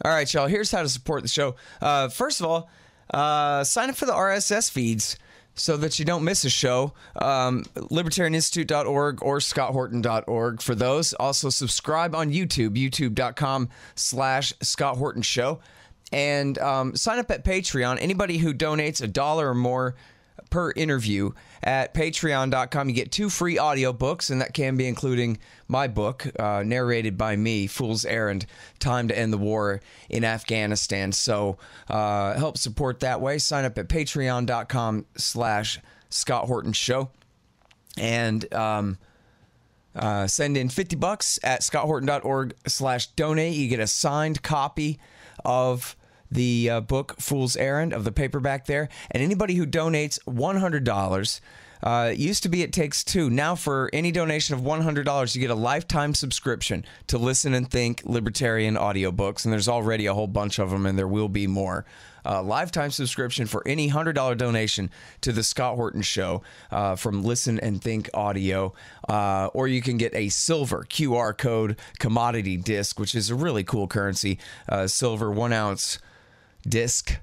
All right, y'all. Here's how to support the show. First of all, sign up for the RSS feeds so that you don't miss a show. LibertarianInstitute.org or ScottHorton.org for those. Also, subscribe on YouTube, youtube.com/Scott Horton Show. And sign up at Patreon. Anybody who donates $1 or more per interview at patreon.com, you get 2 free audiobooks, and that can be including my book, narrated by me, Fool's Errand, Time to End the War in Afghanistan. So help support that way. Sign up at patreon.com/Scott Horton Show. And send in $50 at scotthorton.org/donate. You get a signed copy of the book Fool's Errand, of the paperback there. And anybody who donates $100, it used to be it takes 2. Now for any donation of $100, you get a lifetime subscription to Listen and Think Libertarian audiobooks. And there's already a whole bunch of them, and there will be more. Lifetime subscription for any $100 donation to the Scott Horton Show from Listen and Think Audio. Or you can get a silver QR code commodity disc, which is a really cool currency. Silver 1-ounce disc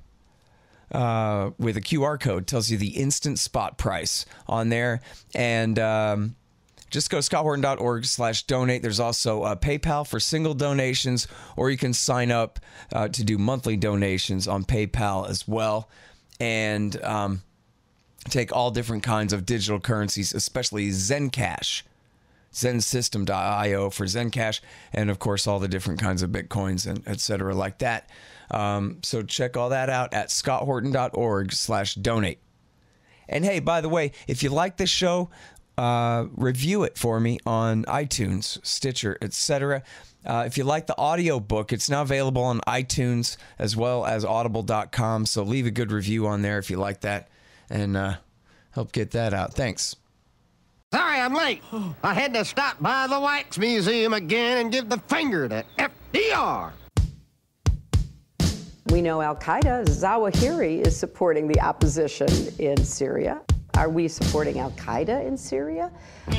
with a QR code. Tells you the instant spot price on there. And just go to scotthorton.org/donate. There's also PayPal for single donations, or you can sign up to do monthly donations on PayPal as well. And take all different kinds of digital currencies, especially Zencash, zensystem.io for Zencash, and of course all the different kinds of Bitcoins and et cetera like that. So check all that out at scotthorton.org/donate. And hey, by the way, if you like this show, review it for me on iTunes, Stitcher, etc. If you like the audio book, it's now available on iTunes as well as audible.com. So leave a good review on there if you like that, and help get that out. Thanks. Sorry I'm late. I had to stop by the Wax Museum again and give the finger to FDR. We know Al-Qaeda, Zawahiri, is supporting the opposition in Syria. Are we supporting Al-Qaeda in Syria? Well,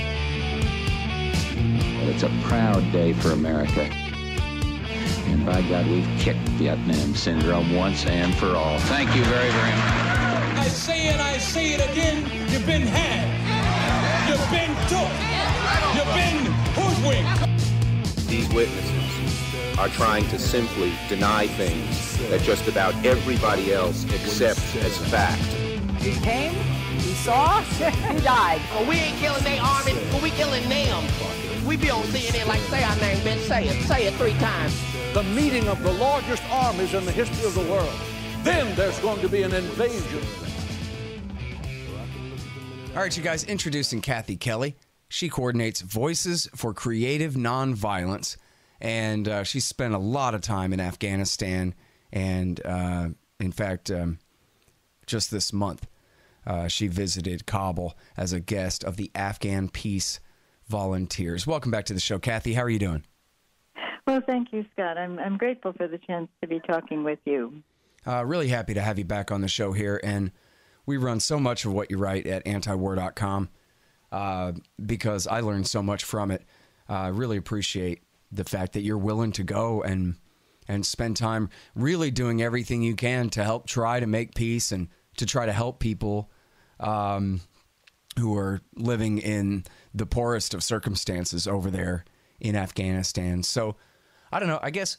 it's a proud day for America. And by God, we've kicked Vietnam syndrome once and for all. Thank you very, very much. I say it again, you've been had. You've been took. You've been hoodwinked. These witnesses are trying to simply deny things that just about everybody else accepts as fact. He came, he saw, he died. Well, we ain't killing their army, but we killing them. We be on CNN like, say our name, bitch, say it 3 times. The meeting of the largest armies in the history of the world. Then there's going to be an invasion. All right, you guys, introducing Kathy Kelly. She coordinates Voices for Creative Nonviolence, and she spent a lot of time in Afghanistan. And in fact, just this month, she visited Kabul as a guest of the Afghan Peace Volunteers. Welcome back to the show, Kathy. How are you doing? Well, thank you, Scott. I'm grateful for the chance to be talking with you. Really happy to have you back on the show here. And we run so much of what you write at antiwar.com because I learned so much from it. I really appreciate the fact that you're willing to go and spend time really doing everything you can to help try to make peace and to try to help people who are living in the poorest of circumstances over there in Afghanistan. So, I don't know, I guess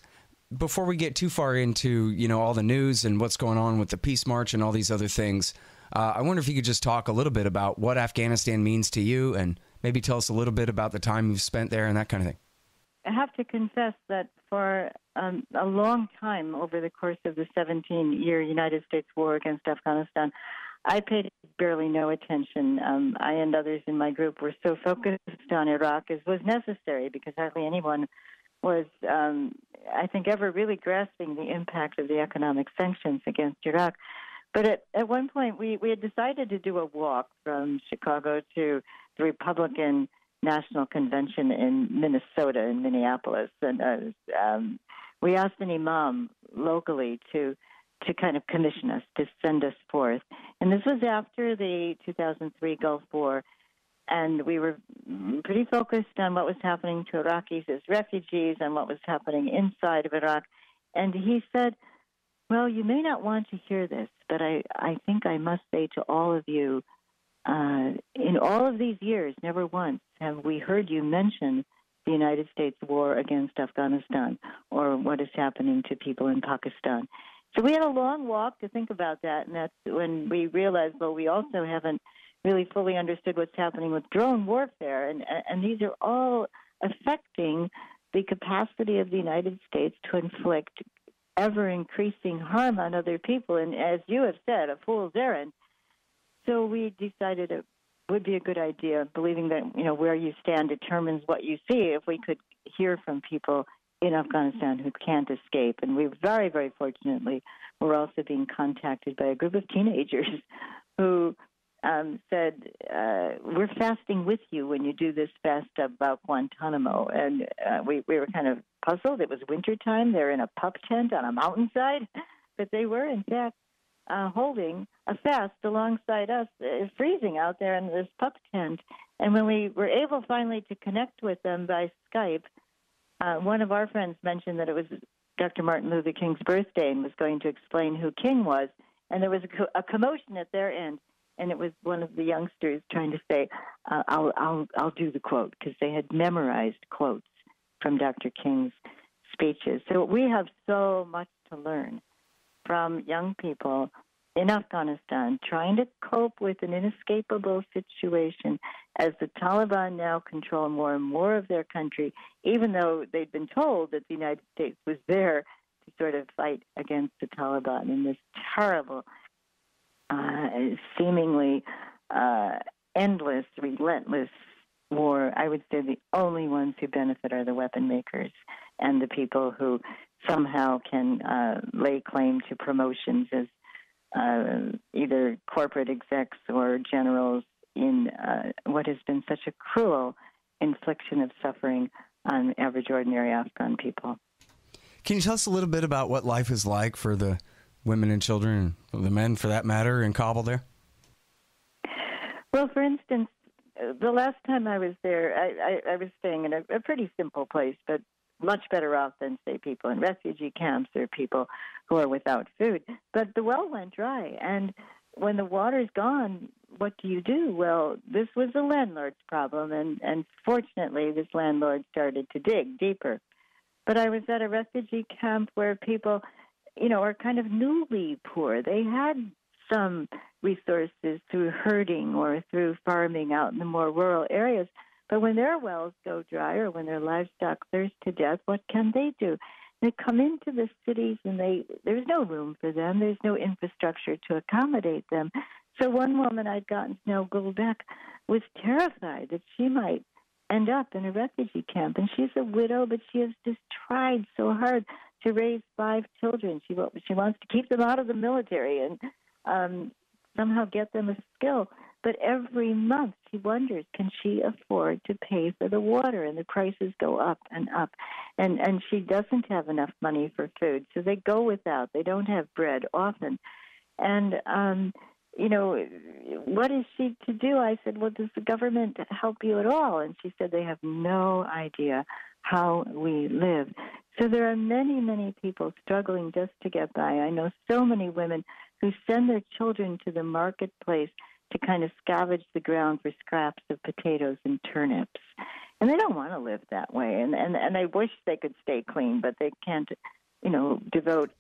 before we get too far into, all the news and what's going on with the Peace March and all these other things, I wonder if you could just talk a little bit about what Afghanistan means to you and maybe tell us a little bit about the time you've spent there and that kind of thing. I have to confess that for a long time over the course of the 17-year United States war against Afghanistan, I paid barely no attention. I and others in my group were so focused on Iraq as was necessary because hardly anyone was, I think, ever really grasping the impact of the economic sanctions against Iraq. But at one point, we had decided to do a walk from Chicago to the Republican National Convention in Minnesota, in Minneapolis. And we asked an imam locally to kind of commission us, to send us forth. And this was after the 2003 Gulf War, and we were pretty focused on what was happening to Iraqis as refugees and what was happening inside of Iraq. And he said, well, you may not want to hear this, but I think I must say to all of you, in all of these years, never once have we heard you mention the United States war against Afghanistan or what is happening to people in Pakistan. So we had a long walk to think about that, and that's when we realized, well, we also haven't really fully understood what's happening with drone warfare, and these are all affecting the capacity of the United States to inflict ever-increasing harm on other people, and as you have said, a fool's errand. So we decided it would be a good idea, believing that, where you stand determines what you see, if we could hear from people in Afghanistan who can't escape. And we very, very fortunately were also being contacted by a group of teenagers who said, we're fasting with you when you do this fast about Guantanamo. And we were kind of puzzled. It was wintertime. They're in a pup tent on a mountainside. But they were, in fact, holding a fast alongside us, freezing out there in this pup tent. And when we were able finally to connect with them by Skype, one of our friends mentioned that it was Dr. Martin Luther King's birthday and was going to explain who King was. And there was a commotion at their end. And it was one of the youngsters trying to say, I'll do the quote, because they had memorized quotes from Dr. King's speeches. So we have so much to learn from young people in Afghanistan trying to cope with an inescapable situation as the Taliban now control more and more of their country, even though they'd been told that the United States was there to sort of fight against the Taliban in this terrible, seemingly endless, relentless war. I would say the only ones who benefit are the weapon makers and the people who somehow can lay claim to promotions as either corporate execs or generals in what has been such a cruel infliction of suffering on average, ordinary Afghan people. Can you tell us a little bit about what life is like for the women and children, and the men for that matter, in Kabul there? Well, for instance, the last time I was there, I was staying in a pretty simple place, but much better off than, say, people in refugee camps or people who are without food. But the well went dry, and when the water's gone, what do you do? Well, this was the landlord's problem, and fortunately this landlord started to dig deeper. But I was at a refugee camp where people, are kind of newly poor. They had some resources through herding or through farming out in the more rural areas. But when their wells go dry or when their livestock thirst to death, what can they do? They come into the cities and there's no room for them. There's no infrastructure to accommodate them. So one woman I'd gotten to know, Gulbek, was terrified that she might end up in a refugee camp. And she's a widow, but she has just tried so hard to raise 5 children. She wants to keep them out of the military and somehow get them a skill. But every month she wonders, can she afford to pay for the water? And the prices go up and up. And she doesn't have enough money for food, so they go without. They don't have bread often. And, what is she to do? I said, well, does the government help you at all? And she said they have no idea how we live. So there are many, many people struggling just to get by. I know so many women who send their children to the marketplace to kind of scavenge the ground for scraps of potatoes and turnips. And they don't want to live that way. And I wish they could stay clean, but they can't, devote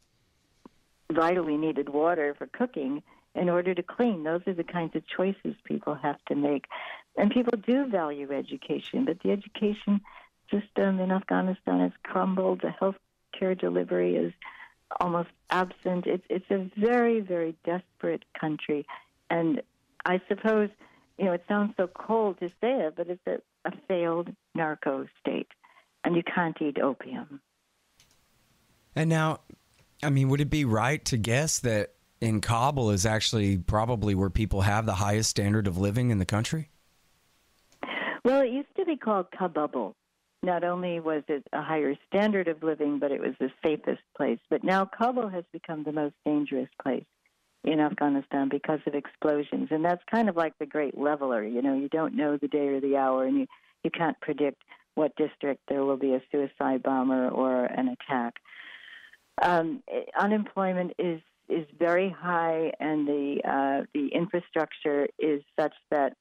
vitally needed water for cooking in order to clean. Those are the kinds of choices people have to make. And people do value education, but the education system in Afghanistan has crumbled. The health care delivery is almost absent. It's a very, very desperate country. And I suppose, it sounds so cold to say it, but it's a failed narco state, and you can't eat opium. And now, would it be right to guess that in Kabul is actually probably where people have the highest standard of living in the country? Well, it used to be called Kabul. Not only was it a higher standard of living, but it was the safest place. But now Kabul has become the most dangerous place in Afghanistan because of explosions. And that's kind of like the great leveler. You don't know the day or the hour, and you can't predict what district there will be a suicide bomber or an attack. Unemployment is very high, and the infrastructure is such that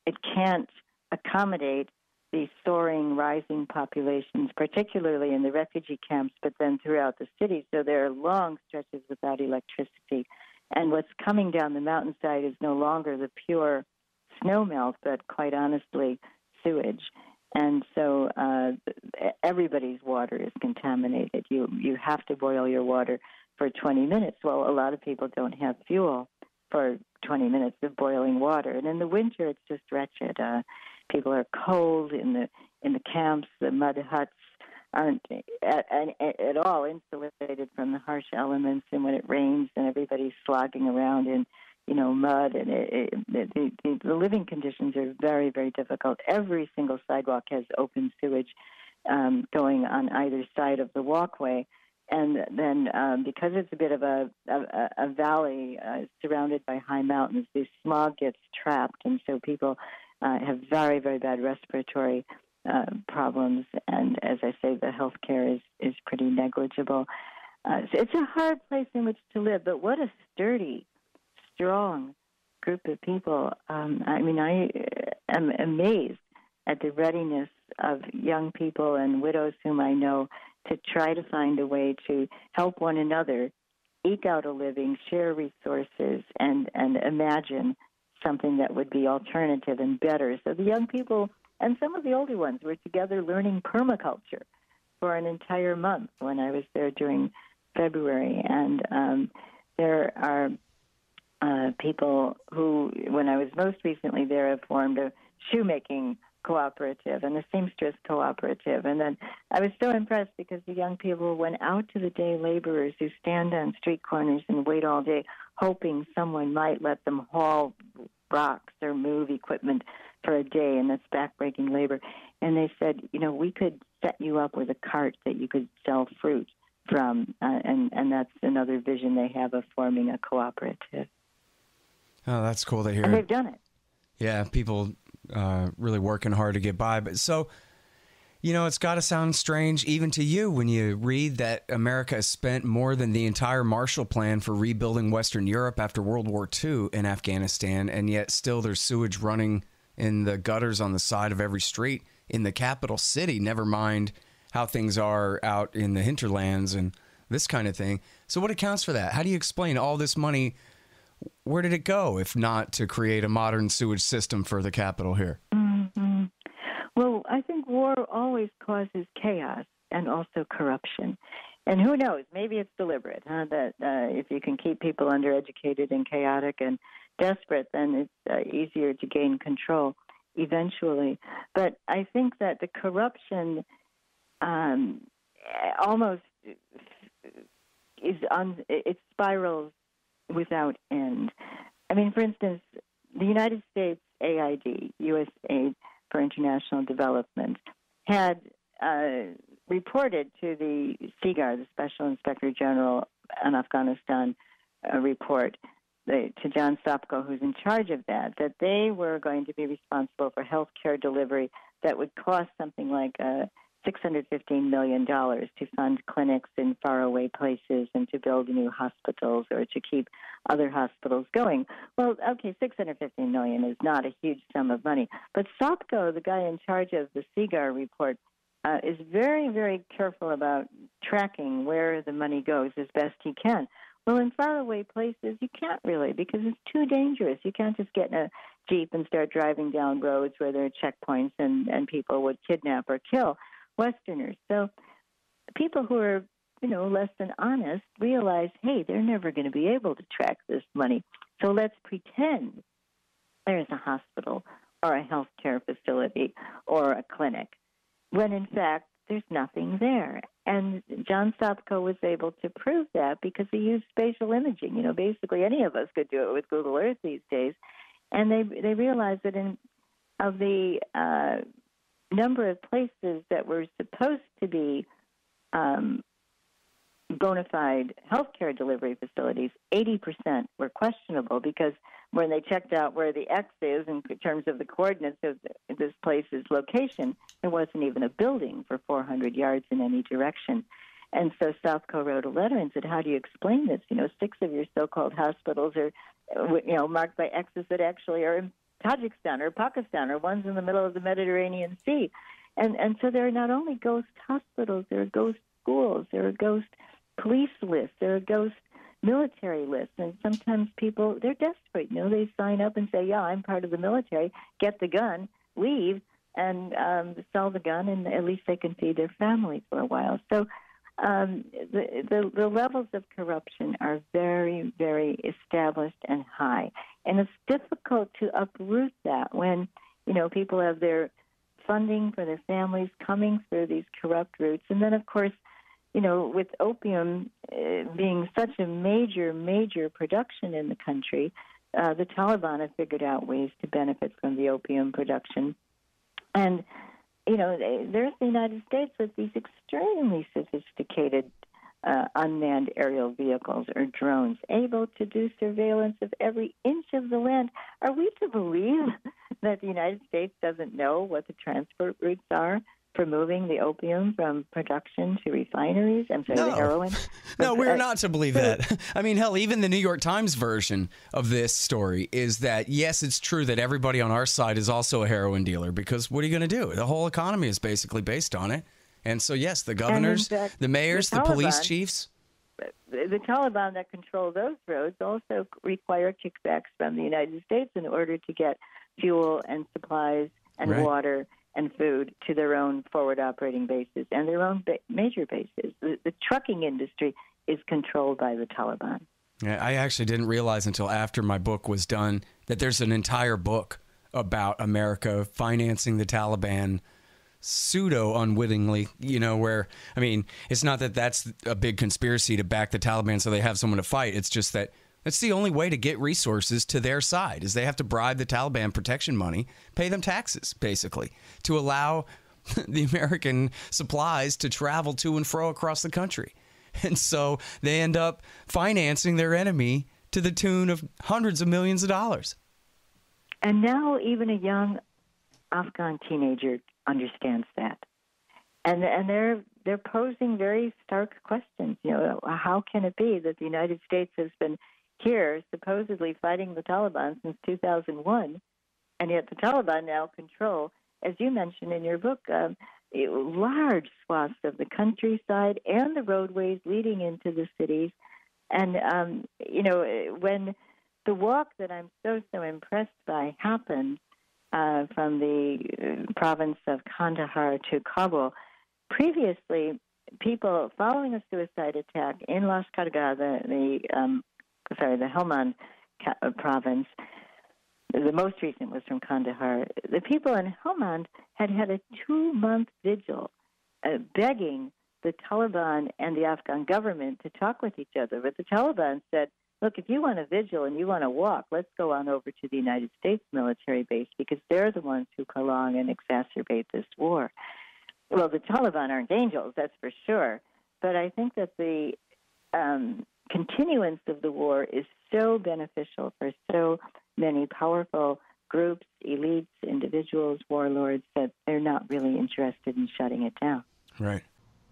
it can't accommodate the soaring, rising populations, particularly in the refugee camps, but then throughout the city. So there are long stretches without electricity. And what's coming down the mountainside is no longer the pure snow melt, but quite honestly, sewage. And so everybody's water is contaminated. You have to boil your water for 20 minutes. Well, a lot of people don't have fuel for 20 minutes of boiling water. And in the winter, it's just wretched. People are cold in the camps. The mud huts aren't at all insulated from the harsh elements. And when it rains, and everybody's slogging around in mud, and the living conditions are very, very difficult. Every single sidewalk has open sewage going on either side of the walkway. And then because it's a bit of a valley surrounded by high mountains, the smog gets trapped, and so people have very, very bad respiratory problems. And as I say, the health care is pretty negligible. So it's a hard place in which to live, but what a sturdy, strong group of people. I am amazed at the readiness of young people and widows whom I know to try to find a way to help one another eke out a living, share resources, and imagine something that would be alternative and better. So the young people and some of the older ones were together learning permaculture for an entire month when I was there during February. And there are people who, when I was most recently there, have formed a shoemaking cooperative and a seamstress cooperative. And then I was so impressed because the young people went out to the day laborers who stand on street corners and wait all day hoping someone might let them haul rocks or move equipment for a day, and that's backbreaking labor. And they said, we could set you up with a cart that you could sell fruit from, and that's another vision they have of forming a cooperative. Oh, that's cool to hear. And they've done it. Yeah, people really working hard to get by. But so, it's got to sound strange even to you when you read that America has spent more than the entire Marshall Plan for rebuilding Western Europe after World War II in Afghanistan, and yet still there's sewage running in the gutters on the side of every street in the capital city, never mind how things are out in the hinterlands and this kind of thing. So what accounts for that? How do you explain all this money? Where did it go, if not to create a modern sewage system for the capital here? Mm-hmm. Well, I think war always causes chaos and also corruption. And who knows, maybe it's deliberate, that if you can keep people undereducated and chaotic and desperate, then it's easier to gain control eventually. But I think that the corruption almost it spirals without end. I mean, for instance, the United States AID, U.S. Aid for International Development, had reported to the SIGAR, the Special Inspector General on Afghanistan report, to John Sopko, who's in charge of that they were going to be responsible for health care delivery that would cost something like $615 million to fund clinics in faraway places and to build new hospitals or to keep other hospitals going. Well, okay, $615 million is not a huge sum of money. But Sopko, the guy in charge of the SIGAR report, is very, very careful about tracking where the money goes as best he can. Well, in faraway places, you can't really because it's too dangerous. You can't just get in a Jeep and start driving down roads where there are checkpoints and people would kidnap or kill Westerners. So people who are, less than honest realize, hey, they're never going to be able to track this money. So let's pretend there's a hospital or a healthcare facility or a clinic, when in fact there's nothing there. And John Sopko was able to prove that because he used spatial imaging. Basically any of us could do it with Google Earth these days. And they realized that of the number of places that were supposed to be bona fide healthcare delivery facilities, 80% were questionable because when they checked out where the X is in terms of the coordinates of this place's location, there wasn't even a building for 400 yards in any direction. And so South Cole wrote a letter and said, how do you explain this? 6 of your so-called hospitals are, marked by X's that actually are in Tajikistan or Pakistan, or one's in the middle of the Mediterranean Sea. And so there are not only ghost hospitals, there are ghost schools, there are ghost police lists, there are ghost military lists. And sometimes people, they're desperate. They sign up and say, yeah, I'm part of the military, get the gun, leave, and sell the gun, and at least they can feed their family for a while. So the levels of corruption are very, very established and high. And it's difficult to uproot that when, people have their funding for their families coming through these corrupt routes. And then, of course, with opium being such a major, major production in the country, the Taliban have figured out ways to benefit from the opium production. And, there's the United States with these extremely sophisticated unmanned aerial vehicles or drones able to do surveillance of every inch of the land. Are we to believe that the United States doesn't know what the transport routes are for moving the opium from production to refineries and the heroin? No, we're not to believe that. I mean, hell, even the New York Times version of this story is that, yes, it's true that everybody on our side is also a heroin dealer, because what are you going to do? The whole economy is basically based on it. And so, yes, the governors, fact, the mayors, the police chiefs. The Taliban that control those roads also require kickbacks from the United States in order to get fuel and supplies and water and food to their own forward operating bases and their own major bases. The trucking industry is controlled by the Taliban. Yeah, I actually didn't realize until after my book was done that there's an entire book about America financing the Taliban pseudo-unwittingly, where, I mean, it's not that that's a big conspiracy to back the Taliban so they have someone to fight. It's just that that's the only way to get resources to their side, is they have to bribe the Taliban protection money, pay them taxes, basically, to allow the American supplies to travel to and fro across the country. And so they end up financing their enemy to the tune of hundreds of millions of dollars. And now even a young Afghan teenager understands that. And they're posing very stark questions. How can it be that the United States has been here supposedly fighting the Taliban since 2001, and yet the Taliban now control, as you mentioned in your book, large swaths of the countryside and the roadways leading into the cities. And, when the walk that I'm so impressed by happened from the province of Kandahar to Kabul, previously people following a suicide attack in Lashkargah, the Helmand province, the most recent was from Kandahar. The people in Helmand had a 2-month vigil begging the Taliban and the Afghan government to talk with each other. But the Taliban said, look, if you want a vigil and you want to walk, let's go on over to the United States military base, because they're the ones who prolong and exacerbate this war. Well, the Taliban aren't angels, that's for sure. But I think that the continuance of the war is so beneficial for so many powerful groups, elites, individuals, warlords, that they're not really interested in shutting it down. Right.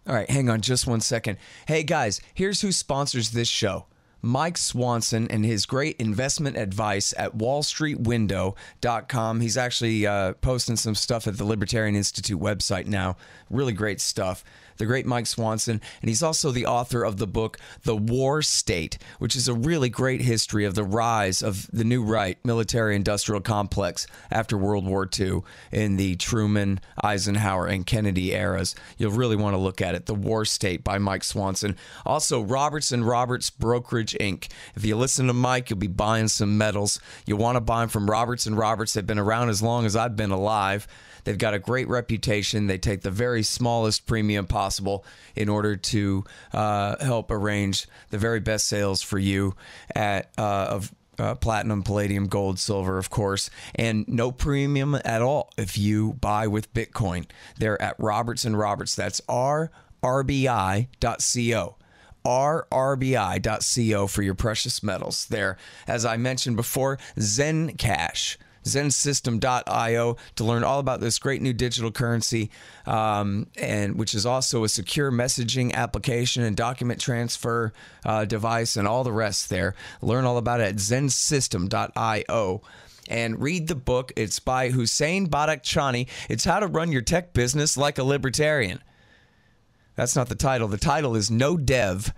All right, hang on just one second. Hey, guys, here's who sponsors this show. Mike Swanson and his great investment advice at wallstreetwindow.com. He's actually posting some stuff at the Libertarian Institute website now. Really great stuff. The great Mike Swanson. And he's also the author of the book, The War State, which is a really great history of the rise of the new right military-industrial complex after World War II in the Truman, Eisenhower, and Kennedy eras. You'll really want to look at it. The War State by Mike Swanson. Also, Roberts & Roberts Brokerage, Inc. If you listen to Mike, you'll be buying some metals. You'll want to buy them from Roberts & Roberts. They've been around as long as I've been alive. They've got a great reputation. They take the very smallest premium possible in order to help arrange the very best sales for you of platinum, palladium, gold, silver, of course, and no premium at all if you buy with Bitcoin. They're at Roberts & Roberts. That's rrbi.co. rrbi.co for your precious metals. There, as I mentioned before, Zen Cash. zensystem.io to learn all about this great new digital currency, and which is also a secure messaging application and document transfer device and all the rest there. Learn all about it at zensystem.io. And read the book. It's by Hussein Badakhshani. It's How to Run Your Tech Business Like a Libertarian. That's not the title. The title is No Dev,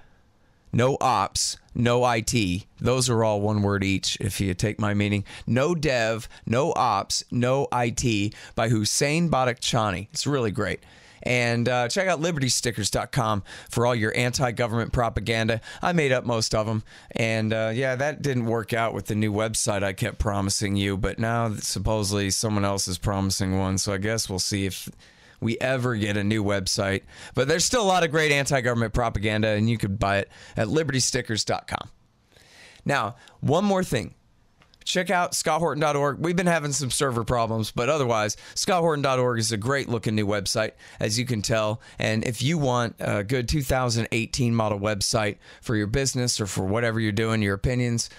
No Ops, No IT. Those are all one word each, if you take my meaning. No Dev, No Ops, No IT by Hussein Badakhshani. It's really great. And check out libertystickers.com for all your anti-government propaganda. I made up most of them. And yeah, that didn't work out with the new website I kept promising you. But now supposedly someone else is promising one. So I guess we'll see if we ever get a new website. But there's still a lot of great anti-government propaganda, and you could buy it at libertystickers.com. Now, one more thing. Check out scotthorton.org. We've been having some server problems, but otherwise, scotthorton.org is a great-looking new website, as you can tell. And if you want a good 2018 model website for your business or for whatever you're doing, your opinions,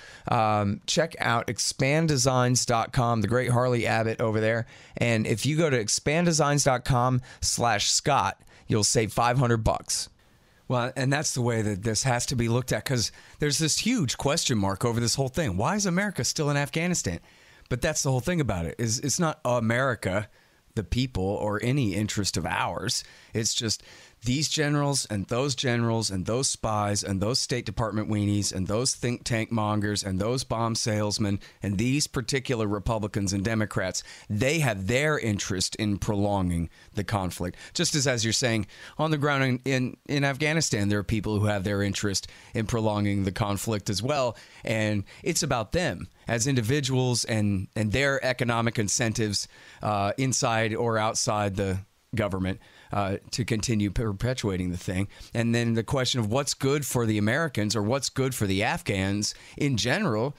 check out expanddesigns.com, the great Harley Abbott over there. And if you go to expanddesigns.com/Scott, you'll save $500. Well, and that's the way that this has to be looked at, because there's this huge question mark over this whole thing. Why is America still in Afghanistan? But that's the whole thing about it. Is it's not America, the people, or any interest of ours. It's just these generals and those spies and those State Department weenies and those think tank mongers and those bomb salesmen and these particular Republicans and Democrats. They have their interest in prolonging the conflict. Just as you're saying, on the ground in Afghanistan, there are people who have their interest in prolonging the conflict as well. And it's about them as individuals and their economic incentives inside or outside the government to continue perpetuating the thing. And then the question of what's good for the Americans or what's good for the Afghans in general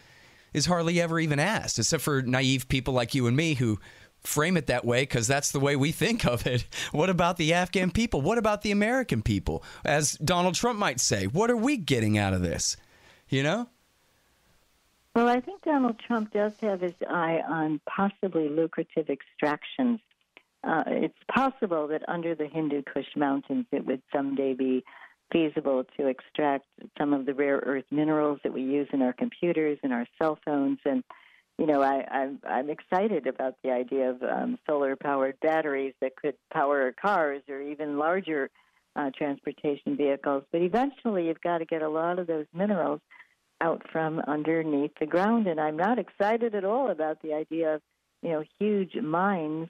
is hardly ever even asked, except for naive people like you and me who frame it that way because that's the way we think of it. What about the Afghan people? What about the American people? As Donald Trump might say, what are we getting out of this? You know? Well, I think Donald Trump does have his eye on possibly lucrative extractions. It's possible that under the Hindu Kush Mountains it would someday be feasible to extract some of the rare earth minerals that we use in our computers and our cell phones. And, you know, I'm excited about the idea of solar-powered batteries that could power cars or even larger transportation vehicles. But eventually you've got to get a lot of those minerals out from underneath the ground. And I'm not excited at all about the idea of, you know, huge mines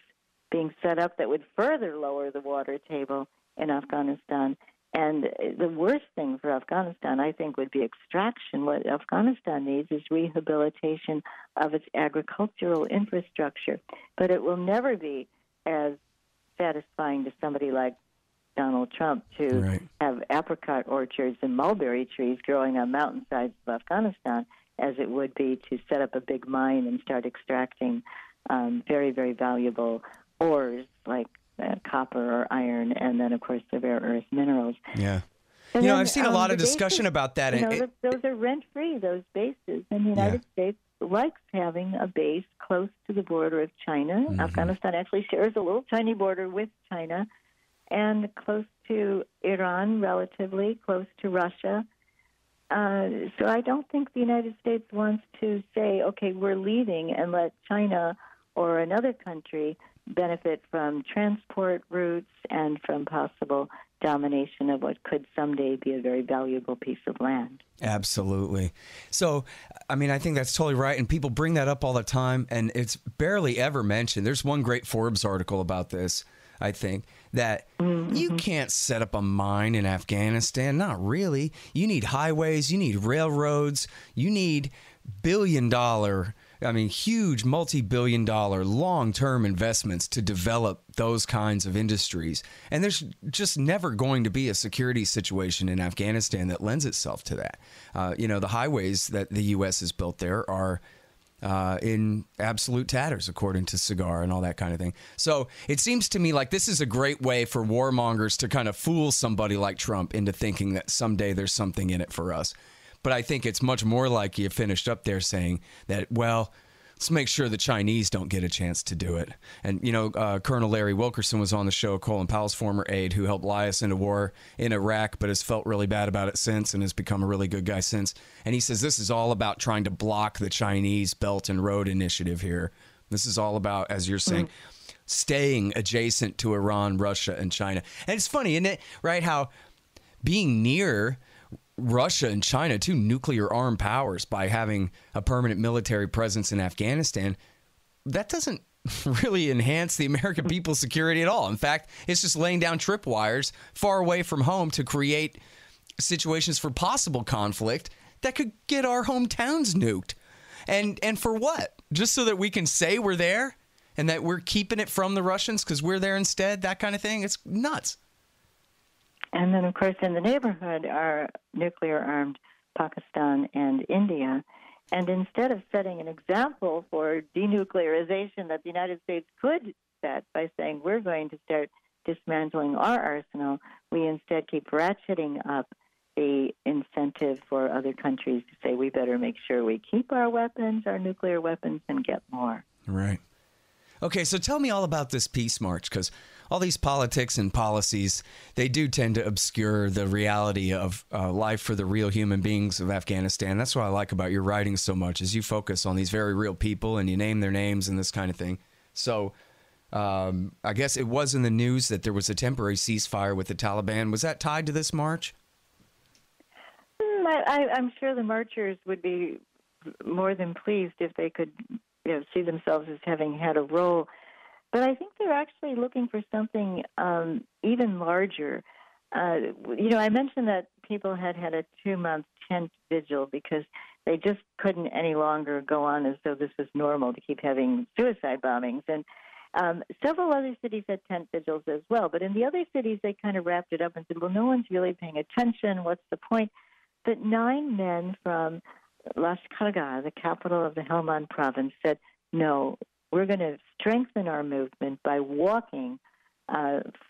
being set up that would further lower the water table in Afghanistan. And the worst thing for Afghanistan, I think, would be extraction. What Afghanistan needs is rehabilitation of its agricultural infrastructure. But it will never be as satisfying to somebody like Donald Trump to have apricot orchards and mulberry trees growing on mountainsides of Afghanistan as it would be to set up a big mine and start extracting very, very valuable ores like copper or iron, and then, of course, the rare earth minerals. Yeah. And you know, then, I've seen a lot of discussion about that. You know, those are rent-free, those bases. And the United States likes having a base close to the border of China. Mm-hmm. Afghanistan actually shares a little tiny border with China, and close to Iran, relatively close to Russia. So I don't think the United States wants to say, okay, we're leaving and let China or another country benefit from transport routes and from possible domination of what could someday be a very valuable piece of land. Absolutely. So, I mean, I think that's totally right. And people bring that up all the time, and it's barely ever mentioned. There's one great Forbes article about this, I think, that you can't set up a mine in Afghanistan. Not really. You need highways. You need railroads. You need huge multi-billion-dollar long-term investments to develop those kinds of industries. And there's just never going to be a security situation in Afghanistan that lends itself to that. The highways that the U.S. has built there are in absolute tatters, according to Cigar and all that kind of thing. So it seems to me like this is a great way for warmongers to kind of fool somebody like Trump into thinking that someday there's something in it for us. But I think it's much more like you finished up there saying that, well, let's make sure the Chinese don't get a chance to do it. And, Colonel Larry Wilkerson was on the show, Colin Powell's former aide, who helped lie us into war in Iraq, but has felt really bad about it since and has become a really good guy since. And he says this is all about trying to block the Chinese Belt and Road Initiative here. This is all about, as you're saying, staying adjacent to Iran, Russia, and China. And it's funny, isn't it, right, how being near Russia and China, two nuclear armed powers, by having a permanent military presence in Afghanistan, that doesn't really enhance the American people's security at all. In fact, it's just laying down tripwires far away from home to create situations for possible conflict that could get our hometowns nuked. And for what? Just so that we can say we're there and that we're keeping it from the Russians because we're there instead, that kind of thing? It's nuts. And then, of course, in the neighborhood are nuclear-armed Pakistan and India. And instead of setting an example for denuclearization that the United States could set by saying we're going to start dismantling our arsenal, we instead keep ratcheting up the incentive for other countries to say we better make sure we keep our weapons, our nuclear weapons, and get more. Right. Okay, so tell me all about this peace march, because all these politics and policies, they do tend to obscure the reality of life for the real human beings of Afghanistan. That's what I like about your writing so much, is you focus on these very real people and you name their names and this kind of thing. So I guess it was in the news that there was a temporary ceasefire with the Taliban. Was that tied to this march? I'm sure the marchers would be more than pleased if they could see themselves as having had a role. But I think they're actually looking for something even larger. I mentioned that people had a 2-month tent vigil because they just couldn't any longer go on as though this was normal to keep having suicide bombings. And several other cities had tent vigils as well. But in the other cities, they kind of wrapped it up and said, well, no one's really paying attention. What's the point? But 9 men from Lashkargah, the capital of the Helmand province, said, no, we're going to strengthen our movement by walking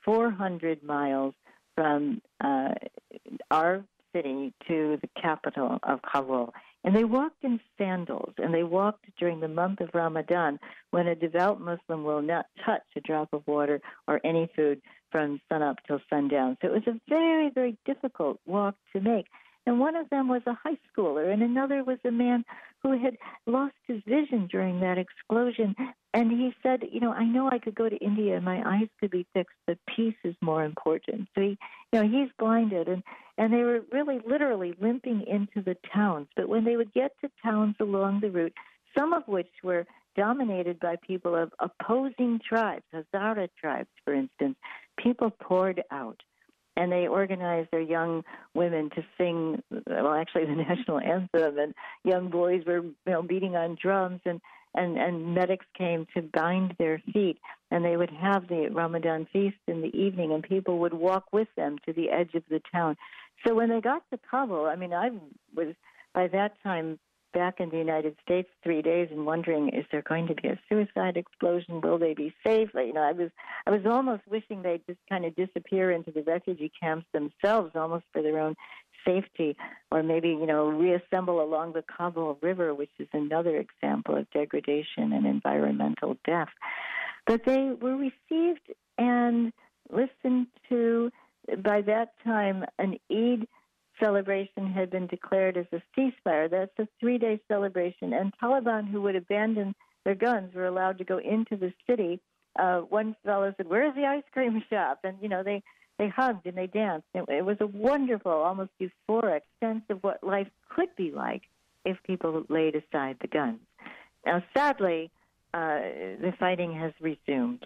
400 miles from our city to the capital of Kabul. And they walked in sandals, and they walked during the month of Ramadan, when a devout Muslim will not touch a drop of water or any food from sunup till sundown. So it was a very, very difficult walk to make. And one of them was a high schooler, and another was a man who had lost his vision during that explosion. And he said, I know I could go to India and my eyes could be fixed, but peace is more important. So he's blinded, and they were really literally limping into the towns. But when they would get to towns along the route, some of which were dominated by people of opposing tribes, Hazara tribes, for instance, people poured out. And they organized their young women to sing, actually the national anthem, and young boys were, beating on drums, and medics came to bind their feet, and they would have the Ramadan feast in the evening, and people would walk with them to the edge of the town. So when they got to Kabul, I was by that time back in the United States 3 days and wondering, is there going to be a suicide explosion? Will they be safe? I was almost wishing they'd just kind of disappear into the refugee camps themselves, almost for their own safety, or maybe, reassemble along the Kabul River, which is another example of degradation and environmental death. But they were received and listened to. By that time, an Eid celebration had been declared as a ceasefire. That's a 3-day celebration. And Taliban, who would abandon their guns, were allowed to go into the city. One fellow said, "Where's the ice cream shop?" And, they hugged and they danced. It was a wonderful, almost euphoric sense of what life could be like if people laid aside the guns. Now, sadly, the fighting has resumed.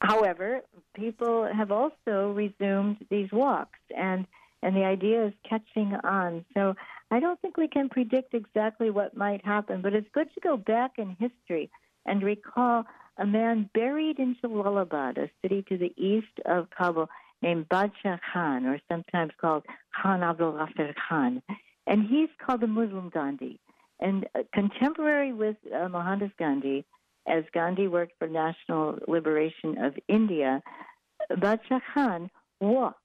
However, people have also resumed these walks, and the idea is catching on. So I don't think we can predict exactly what might happen, but it's good to go back in history and recall a man buried in Jalalabad, a city to the east of Kabul, named Badshah Khan, or sometimes called Khan Abdul Ghaffar Khan. And he's called the Muslim Gandhi. And contemporary with Mohandas Gandhi, as Gandhi worked for national liberation of India, Badshah Khan walked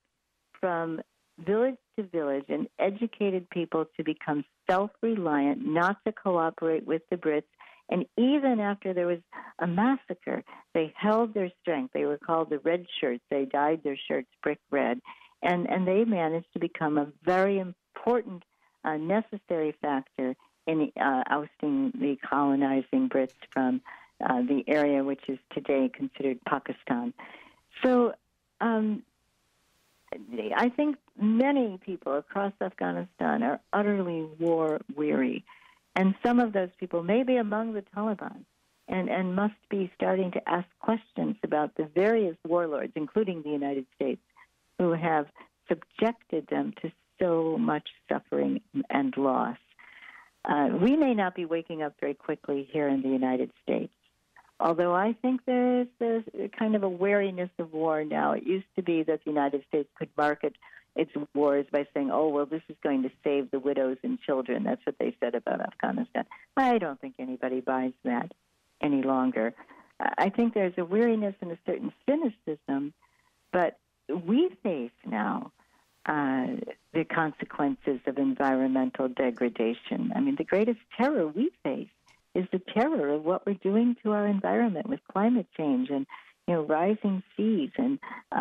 from village to village and educated people to become self-reliant, not to cooperate with the Brits. And even after there was a massacre, they held their strength. They were called the Red Shirts. They dyed their shirts brick red. And they managed to become a very important, necessary factor in ousting the colonizing Brits from the area which is today considered Pakistan. So I think many people across Afghanistan are utterly war-weary. And some of those people may be among the Taliban and must be starting to ask questions about the various warlords, including the United States, who have subjected them to so much suffering and loss. We may not be waking up very quickly here in the United States, although I think there's kind of a wariness of war now. It used to be that the United States could market its wars by saying, oh, well, this is going to save the widows and children. That's what they said about Afghanistan. I don't think anybody buys that any longer. I think there's a weariness and a certain cynicism, but we face now the consequences of environmental degradation. I mean, the greatest terror we face is the terror of what we're doing to our environment with climate change and rising seas and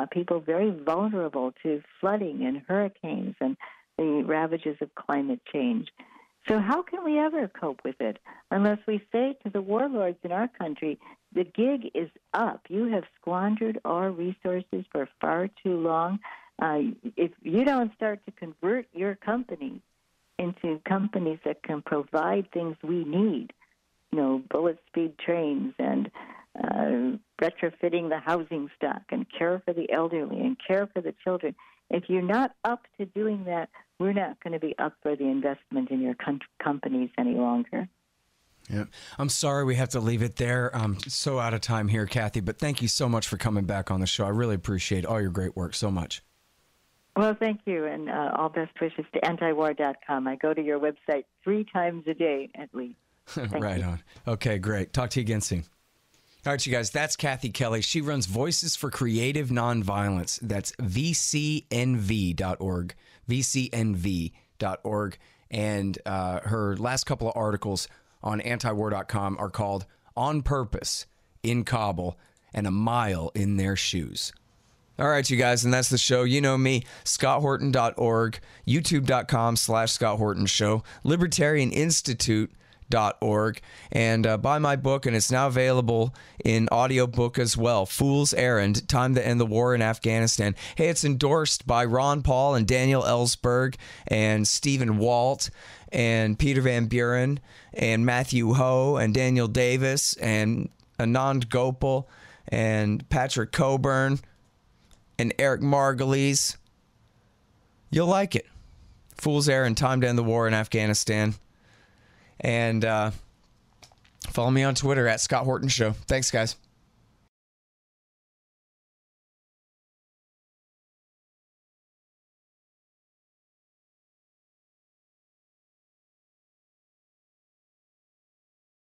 people very vulnerable to flooding and hurricanes and the ravages of climate change. So how can we ever cope with it unless we say to the warlords in our country, the gig is up. You have squandered our resources for far too long. If you don't start to convert your companies into companies that can provide things we need, bullet speed trains and retrofitting the housing stock and care for the elderly and care for the children. If you're not up to doing that, we're not going to be up for the investment in your companies any longer. Yeah, I'm sorry we have to leave it there. I'm so out of time here, Kathy, but thank you so much for coming back on the show. I really appreciate all your great work so much. Well, thank you, and all best wishes to antiwar.com. I go to your website 3 times a day at least. Right on. Okay, great. Talk to you again soon. All right, you guys, that's Kathy Kelly. She runs Voices for Creative Nonviolence. That's vcnv.org, vcnv.org. And her last couple of articles on antiwar.com are called On Purpose in Kabul and A Mile in Their Shoes. All right, you guys, and that's the show. You know me, scotthorton.org, youtube.com/Scott Horton Show, libertarianinstitute.org, and buy my book, and it's now available in audiobook as well, Fool's Errand, Time to End the War in Afghanistan. Hey, it's endorsed by Ron Paul and Daniel Ellsberg and Stephen Walt and Peter Van Buren and Matthew Ho and Daniel Davis and Anand Gopal and Patrick Coburn and Eric Margulies. You'll like it. Fool's Errand, Time to End the War in Afghanistan. And follow me on Twitter at Scott Horton Show. Thanks, guys.